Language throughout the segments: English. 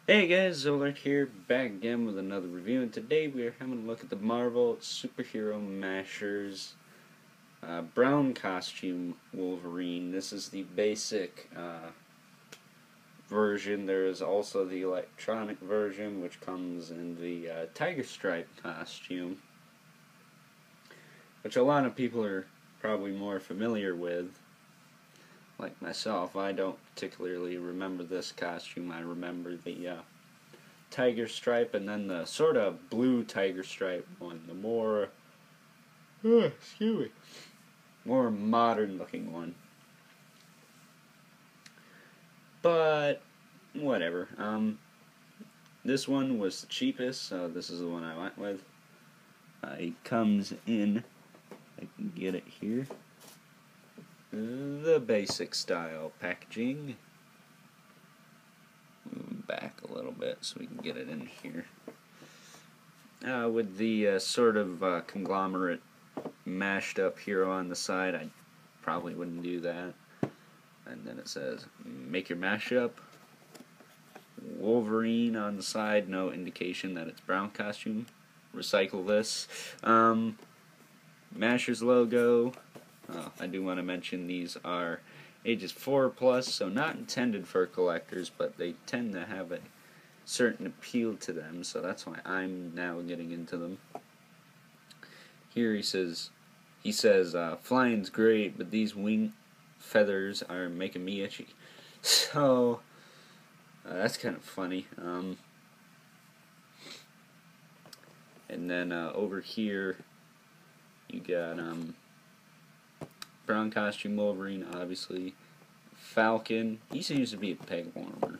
Hey guys, Zolar here, back again with another review, and today we are having a look at the Marvel Superhero Mashers brown costume Wolverine. This is the basic version. There is also the electronic version, which comes in the tiger stripe costume, which a lot of people are probably more familiar with. Like myself, I don't particularly remember this costume. I remember the tiger stripe and then the sort of blue tiger stripe one, the more more modern looking one. But whatever. This one was the cheapest, so this is the one I went with. It comes in, I can get it here, the basic style packaging. Move back a little bit so we can get it in here. With the sort of conglomerate mashed up hero on the side, I probably wouldn't do that. And then it says, make your mashup. Wolverine on the side, no indication that it's brown costume. Recycle this. Mashers logo. I do want to mention these are ages 4+, so not intended for collectors, but they tend to have a certain appeal to them, so that's why I'm now getting into them. Here he says, flying's great, but these wing feathers are making me itchy. So, that's kind of funny. And then over here, you got brown costume Wolverine, obviously. Falcon, he seems to be a peg warmer.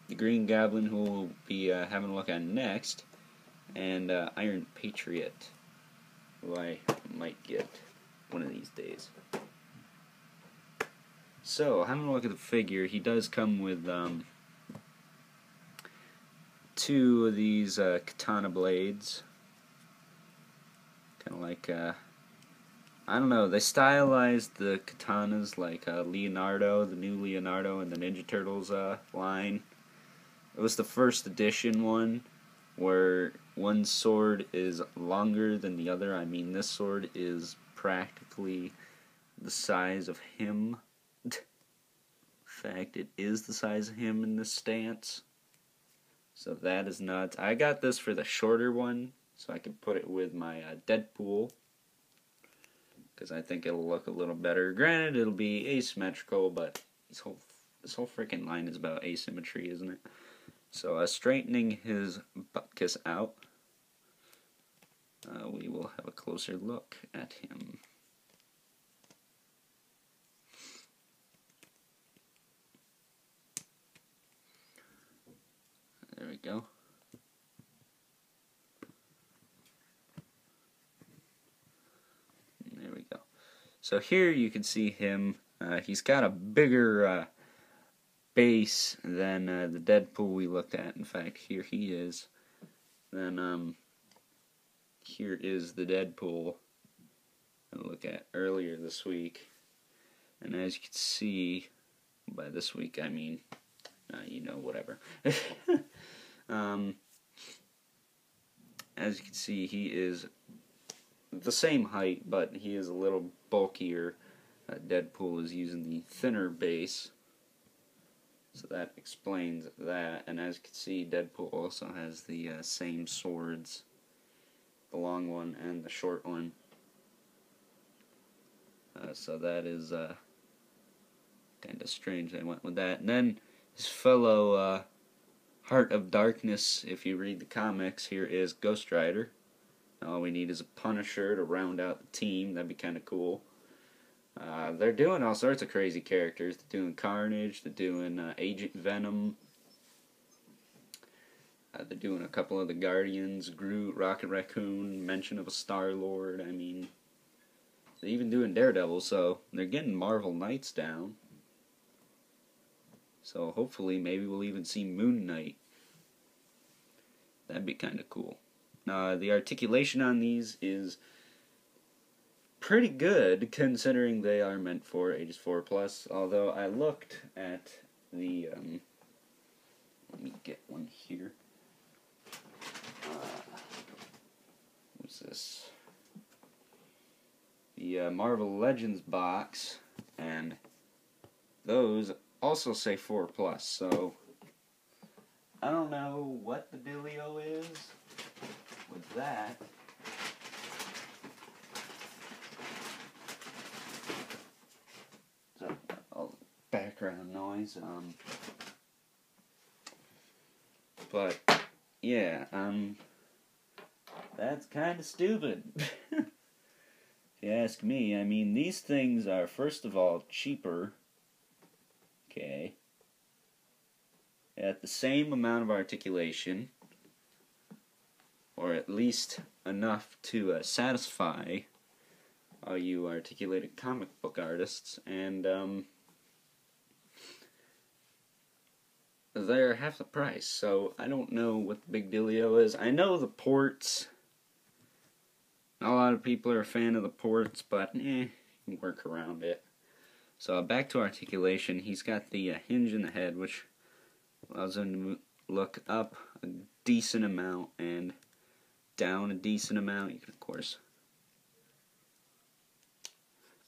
The Green Goblin, who we'll be having a look at next. And Iron Patriot, who I might get one of these days. So, having a look at the figure, he does come with two of these katana blades. Kind of like, I don't know, they stylized the katanas like Leonardo, the new Leonardo in the Ninja Turtles line. It was the first edition one, where one sword is longer than the other. I mean, this sword is practically the size of him. In fact, it is the size of him in this stance. So that is nuts. I got this for the shorter one, so I can put it with my Deadpool, because I think it'll look a little better. Granted, it'll be asymmetrical, but this whole freaking line is about asymmetry, isn't it? So, straightening his butt kiss out, we will have a closer look at him. There we go. There we go. So here you can see him. He's got a bigger base than the Deadpool we looked at. In fact, here he is. Then here is the Deadpool I looked at earlier this week. And as you can see, by this week I mean, you know, whatever. As you can see, he is the same height, but he is a little bulkier. Deadpool is using the thinner base, so that explains that. And as you can see, Deadpool also has the same swords, the long one and the short one. So that is kind of strange they went with that. And then his fellow Heart of Darkness, if you read the comics, here is Ghost Rider. All we need is a Punisher to round out the team. That'd be kind of cool. They're doing all sorts of crazy characters. They're doing Carnage. They're doing Agent Venom. They're doing a couple of the Guardians, Groot, Rocket Raccoon, mention of a Star-Lord. I mean, they're even doing Daredevil, so they're getting Marvel Knights down. So hopefully maybe we'll even see Moon Knight. That'd be kind of cool. The articulation on these is pretty good considering they are meant for ages 4+, although I looked at the, let me get one here. What's this? The Marvel Legends box, and those also say 4+, so I don't know what the dealio is with that. So, all the background noise, but yeah, that's kind of stupid. If you ask me. I mean, these things are, first of all, cheaper, okay, at the same amount of articulation, or at least enough to satisfy all you articulated comic book artists, and they're half the price, so I don't know what the big dealio is. I know the ports, not a lot of people are a fan of the ports, but you can work around it. So back to articulation, he's got the hinge in the head, which allows him to look up a decent amount and down a decent amount. You can, of course,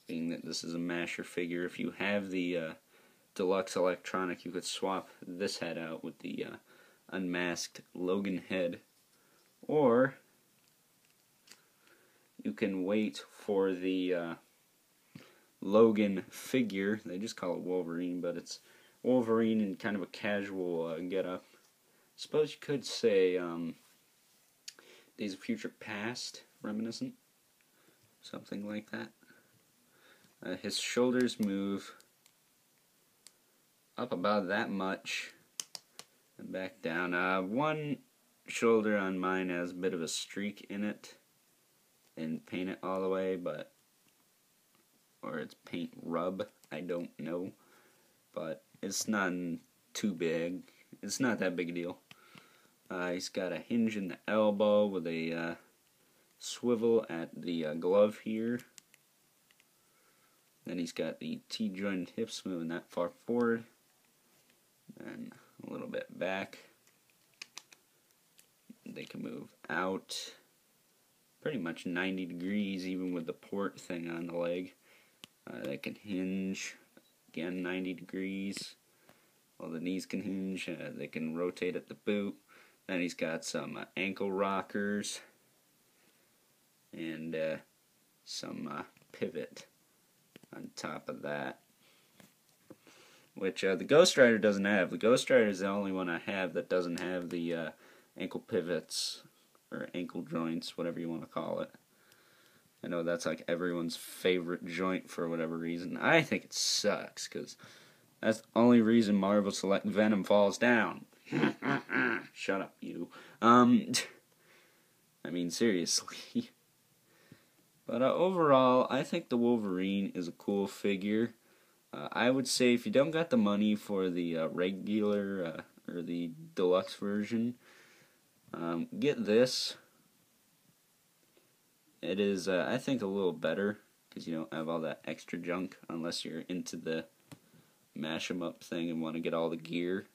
being that this is a masher figure, if you have the deluxe electronic, you could swap this head out with the unmasked Logan head, or you can wait for the Logan figure. They just call it Wolverine, but it's Wolverine in kind of a casual get-up. Suppose you could say Days of Future Past reminiscent, something like that. His shoulders move up about that much and back down. One shoulder on mine has a bit of a streak in it. Didn't paint it all the way, but, or it's paint rub, I don't know, but it's not too big. It's not that big a deal. He's got a hinge in the elbow with a swivel at the glove here. Then he's got the T-jointed hips moving that far forward, and a little bit back. They can move out pretty much 90 degrees, even with the port thing on the leg. They can hinge, again 90 degrees. Well, the knees can hinge, they can rotate at the boot. Then he's got some ankle rockers and some pivot on top of that, which the Ghost Rider doesn't have. The Ghost Rider is the only one I have that doesn't have the ankle pivots, or ankle joints, whatever you want to call it. I know that's like everyone's favorite joint for whatever reason. I think it sucks, because that's the only reason Marvel Select Venom falls down. Shut up, you. I mean, seriously. But overall, I think the Wolverine is a cool figure. I would say if you don't got the money for the regular or the deluxe version, get this. It is, I think, a little better because you don't have all that extra junk unless you're into the mash 'em up thing and want to get all the gear.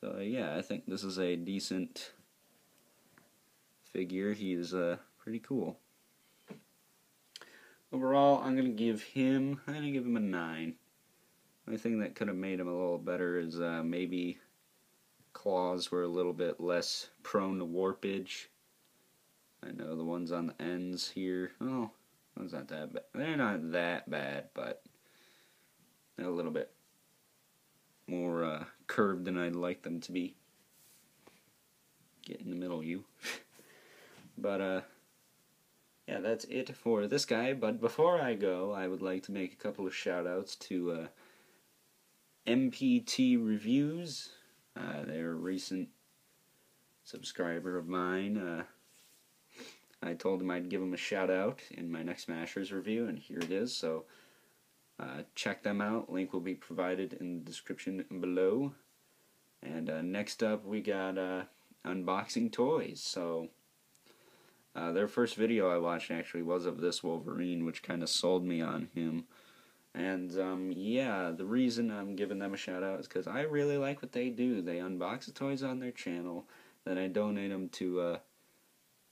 So yeah, I think this is a decent figure. He is pretty cool. Overall, I'm gonna give him a 9. The only thing that could have made him a little better is maybe claws were a little bit less prone to warpage. I know the ones on the ends here, oh, those not that bad. They're not that bad, but They're a little bit more curved than I'd like them to be. Get in the middle, you. But, yeah, that's it for this guy. But before I go, I would like to make a couple of shout-outs to MPT Reviews. They're a recent subscriber of mine. I told him I'd give him a shout-out in my next Smashers review, and here it is. So check them out. Link will be provided in the description below. And next up, we got unboxing toys. So their first video I watched actually was of this Wolverine, which kind of sold me on him. And yeah, the reason I'm giving them a shout out is because I really like what they do. They unbox the toys on their channel, then I donate them to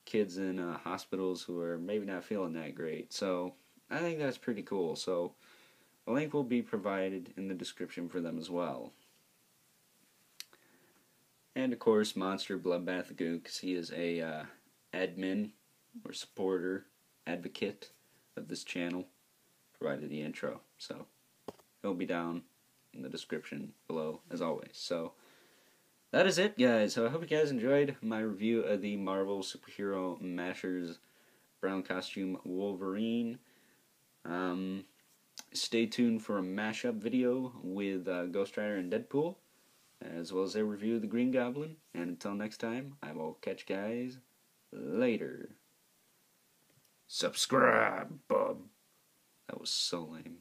kids in hospitals who are maybe not feeling that great. So I think that's pretty cool. So a link will be provided in the description for them as well. And of course, Monster Bloodbath Gooks. He is a admin or supporter, advocate of this channel. Provided the intro, so it'll be down in the description below as always. So that is it, guys. So I hope you guys enjoyed my review of the Marvel Superhero Mashers Brown Costume Wolverine. Stay tuned for a mashup video with Ghost Rider and Deadpool, as well as a review of the Green Goblin. And until next time, I will catch you guys later. Subscribe, bub. That was so lame.